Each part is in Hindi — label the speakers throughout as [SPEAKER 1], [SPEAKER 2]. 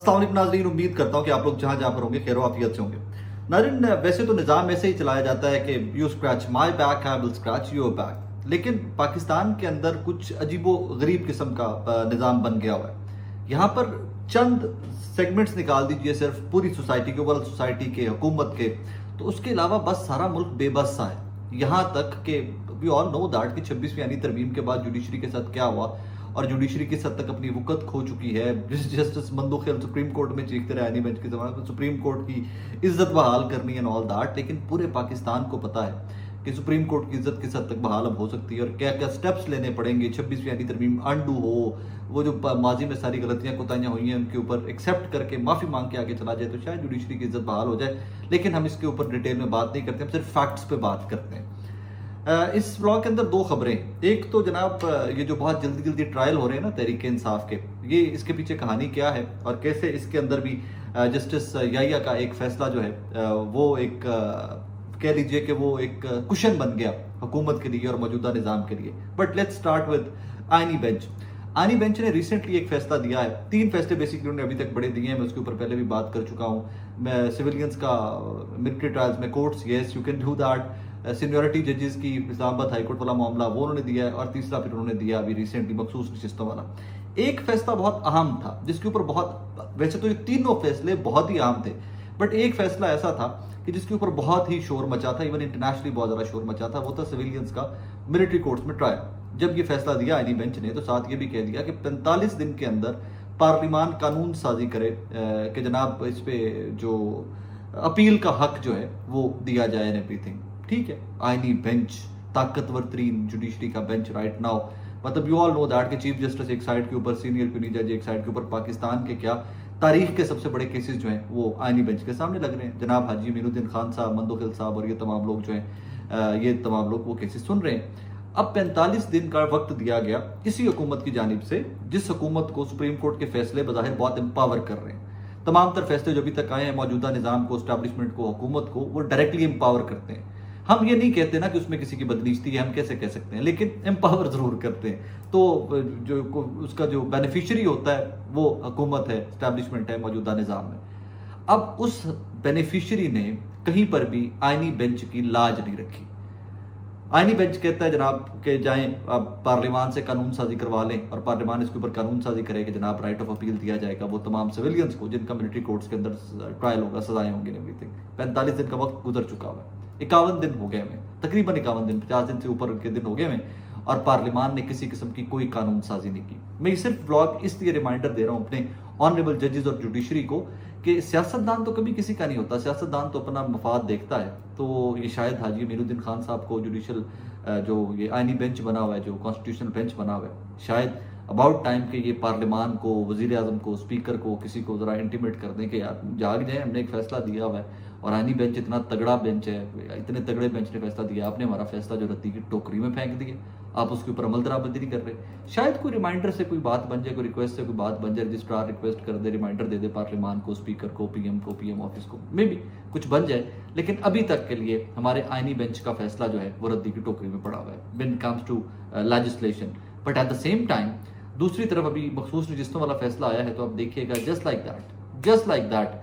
[SPEAKER 1] अस्सलाम वालेकुम नाज़रीन, उम्मीद करता हूँ कि आप लोग जहाँ जहाँ पर होंगे खैर आफियत से होंगे। नाज़रीन, वैसे तो निज़ाम ऐसे ही चलाया जाता है कि you scratch my back, I will scratch your back. लेकिन पाकिस्तान के अंदर कुछ अजीबो गरीब किस्म का निज़ाम बन गया हुआ है। यहाँ पर चंद सेगमेंट्स निकाल दीजिए सिर्फ पूरी सोसाइटी के, ओवरऑल सोसाइटी के, हुकूमत के, तो उसके अलावा बस सारा मुल्क बेबस सा है। यहाँ तक कि वी ऑल नो दैट कि 26वीं यानी तरमीम के बाद जुडिशरी के साथ क्या हुआ, और जुडिशरी किस हद तक अपनी वक़्त खो चुकी है। जस्टिस मंदोखेल सुप्रीम कोर्ट में चीखते रहे आनी बेंच के ज़माने में सुप्रीम कोर्ट की इज्जत बहाल करनी एंड ऑल दैट, लेकिन पूरे पाकिस्तान को पता है कि सुप्रीम कोर्ट की इज्जत किस हद तक बहाल अब हो सकती है और क्या क्या स्टेप्स लेने पड़ेंगे। 26वीं यानी तरमीम अंडू हो, वो जो माजी में सारी गलतियां कोताहियां हुई हैं उनके ऊपर एक्सेप्ट करके माफ़ी मांग के आगे चला जाए तो शायद जुडिशरी की इज्जत बहाल हो जाए। लेकिन हम इसके ऊपर डिटेल में बात नहीं करते, हम सिर्फ फैक्ट्स पे बात करते हैं। इस ब्लॉग के अंदर दो खबरें। एक तो जनाब ये जो बहुत जल्दी जल्दी ट्रायल हो रहे हैं ना तहरीक इंसाफ के, ये इसके पीछे कहानी क्या है और कैसे इसके अंदर भी जस्टिस याहिया का एक फैसला जो है वो एक कह लीजिए कि वो एक कुशन बन गया हुकूमत के लिए और मौजूदा निज़ाम के लिए। बट लेट्स स्टार्ट विद आइनी बेंच। आनी बेंच ने रिसेंटली एक फैसला दिया है। तीन फैसले बेसिकली उन्होंने अभी तक बड़े दिए हैं, मैं उसके ऊपर पहले भी बात कर चुका हूँ। मैं सिविलियंस का मिलिट्री ट्रायल्स में courts, yes you can do that. Seniority जजेस की इस्लामाबाद हाईकोर्ट वाला मामला वो उन्होंने दिया है, और तीसरा फिर उन्होंने दिया अभी रिसेंटली मखसूस नशिस्तों वाला। एक फैसला बहुत अहम था जिसके ऊपर बहुत, वैसे तो ये तीनों फैसले बहुत ही अहम थे, बट एक फैसला ऐसा था कि जिसके ऊपर बहुत ही शोर मचा था, इवन इंटरनेशनली बहुत ज्यादा शोर मचा था। वो था सिविलियंस का मिलिट्री कोर्ट्स में ट्रायल। जब ये फैसला दिया आईनी बेंच ने तो साथ ये भी कह दिया कि 45 दिन के अंदर पार्लिमान कानून साजी करे कि जनाब इस पे जो अपील का हक जो है वो दिया जाए एंड एवरीथिंग। ठीक है, आईनी बेंच ताकतवर तरीन जुडिशरी का बेंच राइट नाउ। मतलब यू ऑल नो दैट कि चीफ जस्टिस एक साइड के ऊपर, सीनियर यूनियन जज एक साइड के ऊपर, पाकिस्तान के क्या तारीख के सबसे बड़े केसेस जो हैं वो आईनी बेंच के सामने लग रहे हैं। जनाब हाजी अमीनुद्दीन खान साहब, मंदोखेल साहब और ये तमाम लोग जो हैं ये तमाम लोग वो केसेस सुन रहे हैं। अब 45 दिन का वक्त दिया गया किसी हुकूमत की जानिब से जिस हुकूमत को सुप्रीम कोर्ट के फैसले बज़ाहिर बहुत एम्पावर कर रहे हैं। तमाम तर फैसले जो अभी तक आए हैं मौजूदा निज़ाम को, स्टैब्लिशमेंट को, हुकूमत को, वो डायरेक्टली एम्पावर करते हैं। हम ये नहीं कहते ना कि उसमें किसी की बदनीचती है, हम कैसे कह सकते हैं, लेकिन एम्पावर जरूर करते हैं। तो जो उसका जो बेनिफिशियरी होता है वो हुकूमत है, स्टैब्लिशमेंट है मौजूदा निज़ाम में। अब उस बेनिफिशियरी ने कहीं पर भी आईनी बेंच की लाज नहीं रखी। आईनी बेंच कहता है जनाब के जाएं आप पार्लियामान से कानून साजी करवा लें और पार्लियामान इसके ऊपर कानून साजी करे कि जनाब राइट ऑफ अपील दिया जाएगा वो तमाम सिविलियंस को जिनका मिलिट्री कोर्ट्स के अंदर ट्रायल होगा, सजाएं होंगी, एवरीथिंग। 45 दिन का वक्त गुजर चुका हुआ है, 51 दिन हो गए हमें, तकरीबन 51 दिन, 50 दिन से ऊपर के दिन हो गए हमें, और पार्लियामान ने किसी किस्म की कोई कानून साजी नहीं की। मैं सिर्फ ब्लॉग इसलिए रिमाइंडर दे रहा हूं अपने ऑनरेबल जजेस और जुडिशरी को कि सियासतदान तो कभी किसी का नहीं होता, सियासतदान तो अपना मफाद देखता है। तो ये शायद हाजी अमीनुद्दीन खान साहब को जुडिशल जो ये आईनी बेंच बना हुआ है, जो कॉन्स्टिट्यूशनल बेंच बना हुआ है, शायद अबाउट टाइम के ये पार्लियामान को, वजीर आजम को, स्पीकर को, किसी को जरा इंटीमेट कर दें कि यार जाग जाए, हमने एक फैसला दिया हुआ है और आईनी बेंच इतना तगड़ा बेंच है, इतने तगड़े बेंच ने फैसला दिया, आपने हमारा फैसला जो रद्दी की टोकरी में फेंक दिया, आप उसके ऊपर अमल दरामदी नहीं कर रहे। शायद कोई रिमाइंडर से कोई बात बन जाए, कोई रिक्वेस्ट से कोई बात बन जाए, रजिस्ट्रार रिक्वेस्ट कर दे, रिमाइंडर दे दे पार्लियामान को, स्पीकर को, पीएम ऑफिस को, मे बी कुछ बन जाए। लेकिन अभी तक के लिए हमारे आईनी बेंच का फैसला जो है वो रद्दी की टोकरी में पड़ा हुआ है when it comes to legislation. But at the same time दूसरी तरफ अभी मखसूस नशिस्तों वाला फैसला आया है, तो आप देखिएगा जस्ट लाइक दैट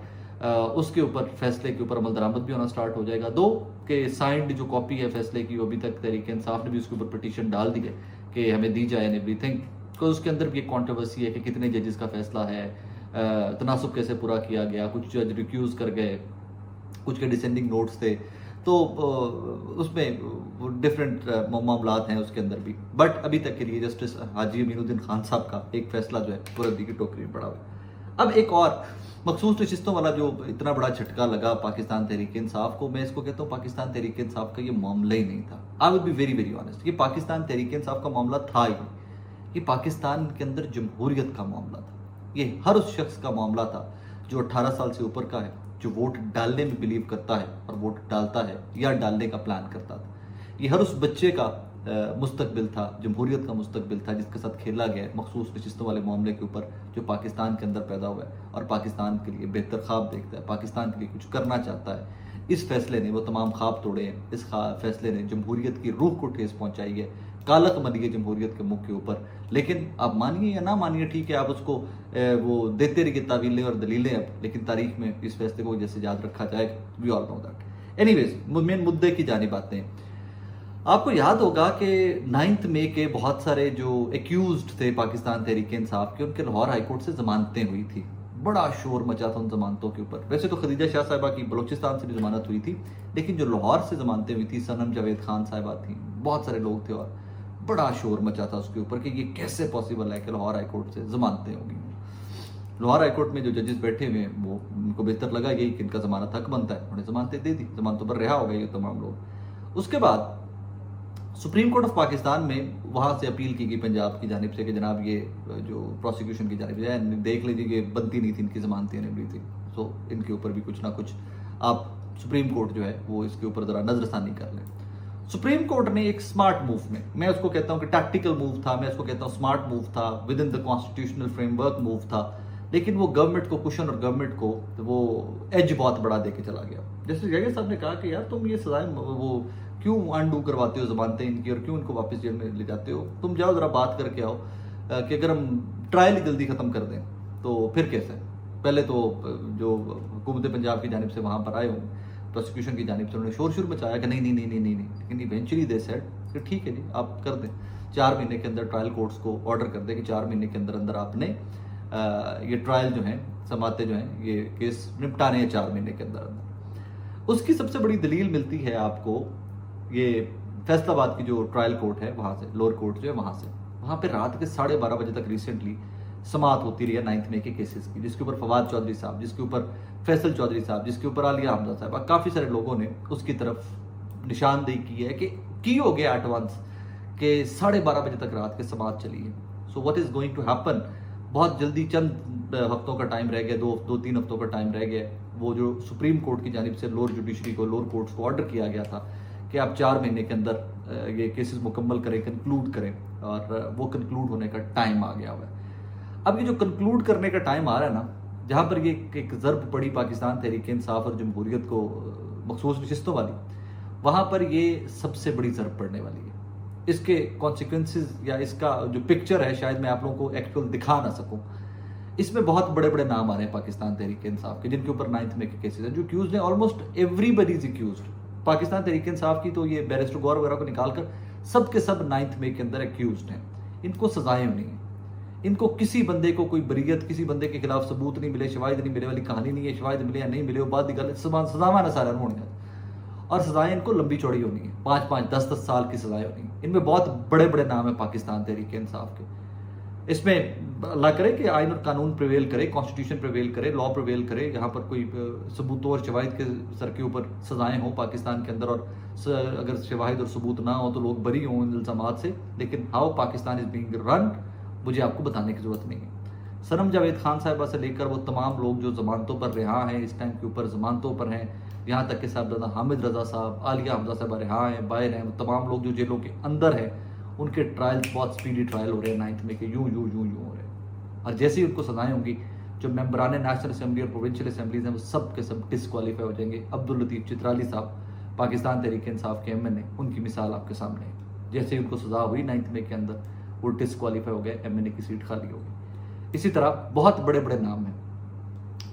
[SPEAKER 1] उसके ऊपर फैसले के ऊपर अमल दरामद भी होना स्टार्ट हो जाएगा। दो के साइंड जो कॉपी है फैसले की, अभी तक तहरीक इंसाफ ने भी उसके ऊपर पिटीशन डाल दी है कि हमें दी जाए एंड एवरीथिंग। तो उसके अंदर भी एक कॉन्ट्रोवर्सी है कि कितने जजेस का फैसला है, तनासुब कैसे पूरा किया गया, कुछ जज रिक्यूज कर गए, कुछ के डिसेंडिंग नोट्स थे, तो उसमें डिफरेंट मामलात हैं उसके अंदर भी। बट अभी तक के लिए जस्टिस हाजी अमीनुद्दीन खान साहब का एक फैसला जो है वो रद्दी की टोकरी में पड़ा हुआ है। अब एक और मखसूस नशिस्तों वाला जो इतना बड़ा झटका लगा पाकिस्तान तहरीक इंसाफ को, मैं इसको कहता हूँ पाकिस्तान तहरीक इंसाफ का ये मामला ही नहीं था। I will be very very honest, ये पाकिस्तान तहरीक इंसाफ का मामला था ही नहीं। ये पाकिस्तान के अंदर जमहूरियत का मामला था। ये हर उस शख्स का मामला था जो 18 साल से ऊपर का है, जो वोट डालने में बिलीव करता है और वोट डालता है या डालने का प्लान करता था। ये हर उस बच्चे का मुस्तकबिल था, जमहूरियत का मुस्तकबिल था जिसके साथ खेला गया है मखसूस नशिस्तों वाले मामले के ऊपर, जो पाकिस्तान के अंदर पैदा हुआ है और पाकिस्तान के लिए बेहतर ख्वाब देखता है, पाकिस्तान के लिए कुछ करना चाहता है। इस फैसले ने वो तमाम ख्वाब तोड़े हैं। इस फैसले ने जमहूरियत की रूह को ठेस पहुंचाई है। कालक मनी है जमहूरियत के मुख के ऊपर। लेकिन आप मानिए या ना मानिए, ठीक है, आप उसको वो देते रहिए तावीलें और दलीलें अब, लेकिन तारीख में इस फैसले को जैसे याद रखा जाएगा, we all know that. Anyways, main मुद्दे की जानिब आते हैं। आपको याद होगा कि 9 मई के बहुत सारे जो एक्यूज्ड थे पाकिस्तान तहरीक इंसाफ के, उनके लाहौर हाईकोर्ट से जमानतें हुई थी। बड़ा शोर मचा था उन जमानतों के ऊपर। वैसे तो खदीजा शाह साहिबा की बलोचिस्तान से भी जमानत हुई थी, लेकिन जो लाहौर से जमानतें हुई थी, सनम जावेद खान साहिबा थी, बहुत सारे लोग थे, और बड़ा शोर मचा था उसके ऊपर कि ये कैसे पॉसिबल है कि लाहौर हाईकोर्ट से जमानतें होंगी। लाहौर हाईकोर्ट में जो जजेस बैठे हुए हैं, वो उनको बेहतर लगा यही कि इनका जमानत हक बनता है, उन्हें जमानतें दे दी, जमानतों पर रिहा हो गए ये तमाम लोग। उसके बाद सुप्रीम कोर्ट ऑफ पाकिस्तान में वहां से अपील की गई पंजाब की जानिब से कि जनाब ये जो प्रोसिक्यूशन की जानिब से देख लीजिए कि बनती नहीं थी इनकी जमानतें नहीं थी, तो इनके ऊपर भी कुछ ना कुछ आप सुप्रीम कोर्ट जो है वो इसके ऊपर जरा नजरसानी कर लें। सुप्रीम कोर्ट ने एक स्मार्ट मूव में, मैं उसको कहता हूं कि टैक्टिकल मूव था, मैं उसको कहता हूं स्मार्ट मूव था, with in the constitutional framework move था, लेकिन वो गवर्नमेंट को कुशन और गवर्नमेंट को वो एज बहुत बड़ा देके चला गया। जैसे जगह साहब ने कहा कि यार तुम ये सजाएं वो क्यों अनडू करवाते हो जमानतें इनकी, और क्यों इनको वापस जेल में ले जाते हो, तुम जाओ जरा बात करके आओ कि अगर हम ट्रायल ही जल्दी खत्म कर दें तो फिर कैसे। पहले तो जो हुकूमत पंजाब की जानिब से वहां पर आए होंगे, प्रोसिक्यूशन की जानिब से उन्होंने शोर शुरू मचाया कि नहीं नहीं नहीं नहीं नहीं नहीं, लेकिन इवेंचुअली दे सेड कि ठीक है जी आप कर दें, 4 महीने के अंदर ट्रायल कोर्ट्स को ऑर्डर कर दें कि 4 महीने के अंदर अंदर आपने ये ट्रायल जो है समाते जो है ये केस निपटाने हैं 4 महीने के अंदर अंदर। उसकी सबसे बड़ी दलील मिलती है आपको ये फैसलाबाद की जो ट्रायल कोर्ट है वहां से, लोअर कोर्ट जो है वहां पे रात के 12:30 बजे तक रिसेंटली समात होती रही है 9 मई के केसेस की, जिसके ऊपर फवाद चौधरी साहब, जिसके ऊपर फैसल चौधरी साहब, जिसके ऊपर आलिया हमजा साहब, काफी सारे लोगों ने उसकी तरफ निशानदेही की है कि हो गया एडवांस के 12:30 बजे तक रात के समात चली है। So what is going to happen, बहुत जल्दी चंद हफ्तों का टाइम रह गया, 2-3 हफ्तों का टाइम रह गया। वो जो सुप्रीम कोर्ट की जानिब से लोअर जुडिशरी को, लोअर कोर्ट्स को ऑर्डर किया गया था कि आप 4 महीने के अंदर ये केसेस मुकम्मल करें, कंक्लूड करें, और वो कंक्लूड होने का टाइम आ गया हुआ है। अब ये जो कंक्लूड करने का टाइम आ रहा है ना, जहां पर ये एक जरब पड़ी पाकिस्तान तहरीक इंसाफ और जमहूरियत को मखसूस नशिस्तों वाली, वहां पर ये सबसे बड़ी जरब पड़ने वाली है। इसके कॉन्सिक्वेंसेज या इसका जो पिक्चर है शायद मैं आप लोगों को एक्चुअल दिखा ना सकूं। इसमें बहुत बड़े बड़े नाम आ रहे हैं पाकिस्तान तहरीक इंसाफ के, जिनके ऊपर 9 मई के केसेस हैं, जो एक्यूज हैं, almost everybody is accused. Pakistan Tehreek Insaf की तो ये बैरिस्टर गौर वगैरह को निकालकर सब के सब 9 मई के अंदर एक्यूज्ड हैं। इनको सजाएं नहीं है, इनको किसी बंदे को कोई बरीयत, किसी बंदे के खिलाफ सबूत नहीं मिले, शवाहिद नहीं मिले वाली कहानी नहीं है। शवाहिद मिले या नहीं मिले वो बात की गल, सजावा ना सारा होनी है, और सजाएं इनको लंबी चौड़ी होनी है, 5-5, 10-10 साल की सजाएं होनी है। इनमें बहुत बड़े बड़े नाम है पाकिस्तान तहरीक इंसाफ के। इसमें अल्लाह करे कि आइन और कानून प्रिवेल करे, कॉन्स्टिट्यूशन प्रिवेल करे, लॉ प्रिवेल करे, यहाँ पर कोई सबूतों और शवाहिद के सर के ऊपर सजाएं हो पाकिस्तान के अंदर, और अगर शवाहिद और सबूत ना हो तो लोग बरी हों इन इल्जामात से। लेकिन how Pakistan is being run मुझे आपको बताने की जरूरत नहीं है। सनम जावेद खान साहिबा से लेकर वो तमाम लोग जो जमानतों पर रिहा हैं, इस टाइम के ऊपर जमानतों पर हैं, यहाँ तक कि साहबजादा हामिद रजा साहब, आलिया हमजा साहब रिहा हैं, बाहर हैं, तमाम लोग जो जेलों के अंदर हैं, उनके ट्रायल्स बहुत स्पीडी ट्रायल हो रहे हैं 9 मई के, यूं हो रहे हैं। और जैसे ही उनको सजाएं होंगी, जो मेंबरान नेशनल असेंबली और प्रोविंशियल असेंबलीज हैं वो सब के सब डिसक्वालीफाई हो जाएंगे। अब्दुल लतीफ चित्राली साहब, पाकिस्तान तहरीक इंसाफ के MNA, उनकी मिसाल आपके सामने है। जैसे ही उनको सजा हुई 9 मई के अंदर, वो डिसक्वालीफाई हो गए, MNA की सीट खाली हो गई। इसी तरह बहुत बड़े बड़े नाम हैं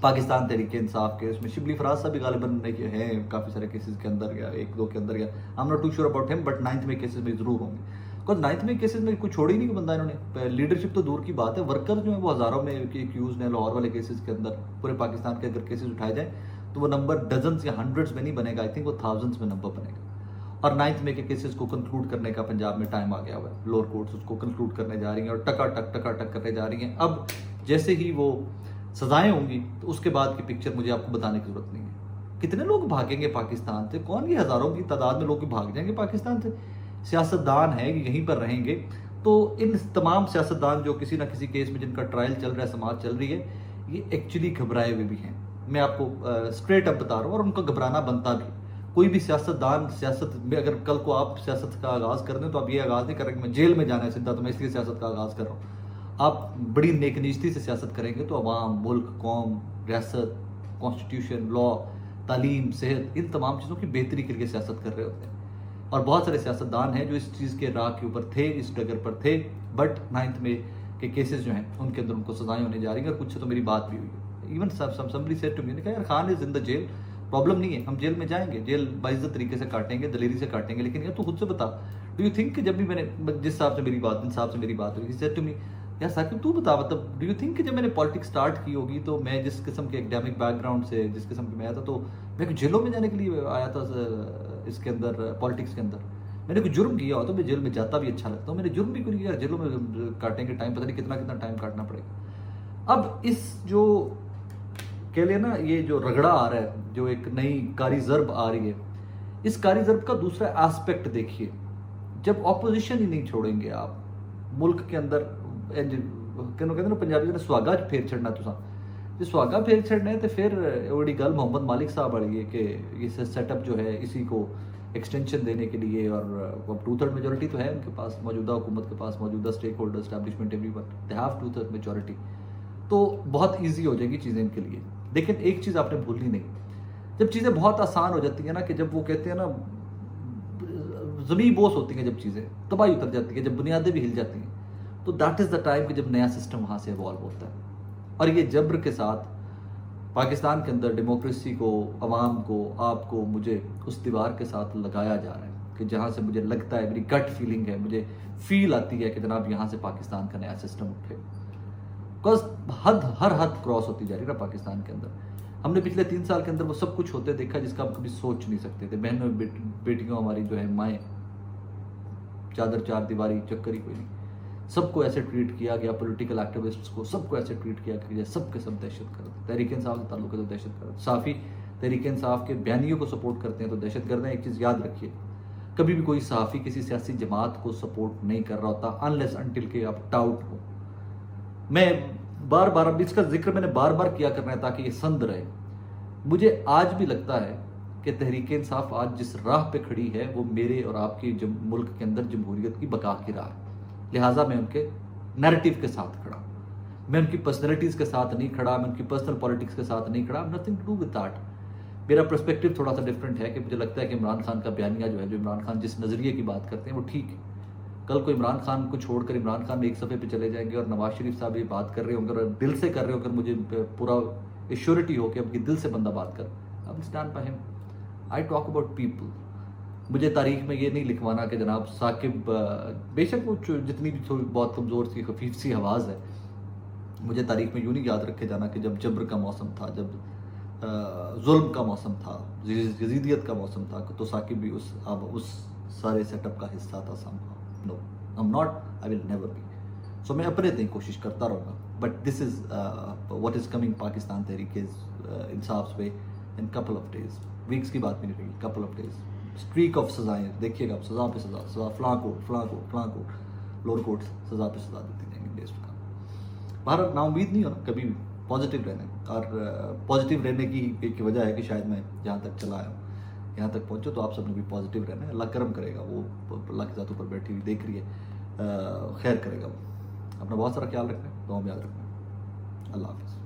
[SPEAKER 1] पाकिस्तान तहरीक इंसाफ के। इसमें शिबली फराज साहब भी गालिबन हैं काफ़ी सारे केसेस के अंदर गया, 1-2 के अंदर गया। I am not too sure about him, but 9 मई केसेस में जरूर होंगे। बिकॉज 9 मई केसेस में कुछ छोड़ ही नहीं बंदा इन्होंने। लीडरशिप तो दूर की बात है, वर्कर जो है वो हज़ारों में एक्यूज हैं। लाहौर वाले केसेस के अंदर पूरे पाकिस्तान के अगर केसेस उठाए जाए तो वो नंबर डजन्स या हंड्रेड्स में नहीं बनेगा, आई थिंक वो थाउजेंड्स में नंबर बनेगा। और 9 मई के केसेस को कंक्लूड करने का पंजाब में टाइम आ गया हुआ है। लोअर कोर्ट्स उसको कंक्लूड करने जा रही हैं और टका टक करने जा रही हैं। अब जैसे ही वो सजाएं होंगी तो उसके बाद की पिक्चर मुझे आपको बताने की जरूरत नहीं है। कितने लोग भागेंगे पाकिस्तान से, कौन ये हजारों की तादाद में लोग भाग जाएंगे पाकिस्तान से। सियासतदान है यहीं पर रहेंगे, तो इन तमाम सियासतदान जो किसी ना किसी केस में जिनका ट्रायल चल रहा है, समाज चल रही है, ये एक्चुअली घबराए हुए भी हैं। मैं आपको स्ट्रेट अप बता रहा हूँ, और उनका घबराना बनता भी। कोई भी सियासतदान सियासत में, अगर कल को आप सियासत का आगाज कर दें तो आप ये आगाज नहीं करेंगे मैं जेल में जाना है सीधा, तो मैं इसलिए सियासत का आगाज कर रहा हूँ। आप बड़ी नेकनीयती से सियासत करेंगे तो अवाम, मुल्क, कौम, रियासत, कॉन्स्टिट्यूशन, लॉ, तालीम, सेहत, इन तमाम चीज़ों की बेहतरी के लिए सियासत कर रहे होते हैं। और बहुत सारे सियासतदान हैं जो इस चीज़ के राह के ऊपर थे, इस डगर पर थे, बट 9th में के केसेस जो हैं उनके अंदर उनको सजाएं होने जा रही हैं। और कुछ से तो मेरी बात भी हुई है। Even somebody said to me, कहा यार Khan is in the jail, problem नहीं है, हम जेल में जाएंगे, जेल बाइज्जत तरीके से काटेंगे, दलेरी से काटेंगे, लेकिन यार तू खुद से बता, डू यू थिंक कि जब भी मैंने जिस हिसाब से मेरी बात, जिस हिसाब से मेरी बात हुई, सेड टू मी, यार साकिब तू बता, मतलब डू यू थिंक कि जब मैंने पॉलिटिक्स स्टार्ट की होगी तो मैं जिस किस्म के एकेडमिक बैकग्राउंड से, जिस किस्म के मैं आया था, तो मैं जेलों में जाने के लिए आया था इसके अंदर, पॉलिटिक्स के अंदर। मैंने कोई जुर्म किया हो तो मैं जेल में जाता भी अच्छा लगता हूँ, मैंने जुर्म भी कोई किया, जेलों में काटेंगे टाइम, पता नहीं कितना कितना टाइम काटना पड़ेगा। अब इस जो कह लिया ना, ये जो रगड़ा आ रहा है, जो एक नई कारी ज़र्ब आ रही है, इस कारी ज़र्ब का दूसरा एस्पेक्ट देखिए। जब ऑपोजिशन ही नहीं छोड़ेंगे आप मुल्क के अंदर, कहते ना पंजाबी ने सुहागा फेर छड़ना, तुसा जो सुहागा फेर छड़ना है, तो फिर बड़ी गल मोहम्मद मालिक साहब वाली है कि इस सेटअप जो है इसी को एक्सटेंशन देने के लिए, और 2/3 मेजोरिटी तो है उनके पास, मौजूदा हुकूमत के पास, मौजूदा stakeholder establishment everyone they have 2/3 majority, तो बहुत ईजी हो जाएगी चीज़ें इनके लिए। लेकिन एक चीज़ आपने भूलनी नहीं, जब चीज़ें बहुत आसान हो जाती हैं ना, कि जब वो कहते हैं ना ज़मीन बोस होती हैं, जब चीज़ें तबाही उतर जाती है, जब बुनियादें भी हिल जाती हैं, तो दैट इज़ द टाइम कि जब नया सिस्टम वहाँ से इवॉल्व होता है। और ये जब्र के साथ पाकिस्तान के अंदर डेमोक्रेसी को, अवाम को, आपको, मुझे उस दीवार के साथ लगाया जा रहा है कि जहाँ से मुझे लगता है, मेरी गट फीलिंग है, मुझे फील आती है कि जनाब यहाँ से पाकिस्तान का नया सिस्टम उठे। बिकॉज हर हद क्रॉस होती जा रही है ना पाकिस्तान के अंदर। हमने पिछले 3 साल के अंदर वो सब कुछ होते देखा जिसका हम कभी सोच नहीं सकते थे। बहनों बेटियों हमारी जो है माएँ, चादर चार दीवारी चक्कर ही कोई नहीं, सबको ऐसे ट्रीट किया गया, पॉलिटिकल एक्टिविस्ट्स को सबको ऐसे ट्रीट किया गया सब के सब दहशतगर्द। तहरीक इंसाफ से ताल्लुक है तो दहशतगर्द, साफ़ी तहरीक इंसाफ के बयानियों को सपोर्ट करते हैं तो दहशतगर्द हैं। एक चीज़ याद रखिए, कभी भी कोई सहाफ़ी किसी सियासी जमात को सपोर्ट नहीं कर रहा होता अनलेस अनटिल के आप टाउट हो। मैं बार बार, अब इसका जिक्र मैंने बार बार किया करना है ताकि ये संद रहे। मुझे आज भी लगता है कि तहरीक इंसाफ आज जिस राह पे खड़ी है वो मेरे और आपके मुल्क के अंदर जमहूरियत की बका की राह है। लिहाजा मैं उनके नैरेटिव के साथ खड़ा, मैं उनकी पर्सनैलिटीज़ के साथ नहीं खड़ा, मैं उनकी पर्सनल पॉलिटिक्स के साथ नहीं खड़ा, nothing to do with that. मेरा पर्सपेक्टिव थोड़ा सा डिफरेंट है कि मुझे लगता है कि इमरान खान का बयानिया जो है, जो इमरान खान जिस नज़रिए की बात करते हैं वो ठीक है। कल को इमरान खान को छोड़कर इमरान खान एक सफ़े पे चले जाएंगे और नवाज शरीफ साहब ये बात कर रहे होंगे और दिल से कर रहे होंगे, मुझे पूरा एश्योरिटी हो कि अब दिल से बंदा बात कर, I stand by him. I talk about people. मुझे तारीख में ये नहीं लिखवाना कि जनाब साकिब, बेशक वो जितनी भी थोड़ी बहुत कमज़ोर सी खफीफ सी आवाज़ है, मुझे तारीख में यूँ नहीं याद रखे जाना कि जब जब्र का मौसम था, जब जुल्म का मौसम था, यजीदियत का मौसम था, तो साकिब भी उस सारे सेटअप का हिस्सा था। No, I am not, I will never be. So मैं अपने तक कोशिश करता रहूँगा, but this is what is coming Pakistan Tehreek Insaf पे in couple of days, weeks की बात भी नहीं रही, couple of days. Streak of सजाएं देखिएगा, सज़ा पे सज़ा, सज़ा फलां कोट लोअर कोर्ट सज़ा पे सज़ा देती जाएंगे डेज टू कम। भारत नाउम्मीद नहीं हो ना, कभी भी पॉजिटिव रहने, और पॉजिटिव रहने की एक वजह है कि शायद मैं जहाँ तक चला आया हूँ, यहाँ तक पहुँचो, तो आप सबने भी पॉजिटिव रहना है। अल्लाह करम करेगा, वो अल्लाह की ज़ात ऊपर बैठी हुई देख रही है, खैर करेगा वो। अपना बहुत सारा ख्याल रखना है, दुआ में याद रखना है। अल्लाह हाफ़िज़।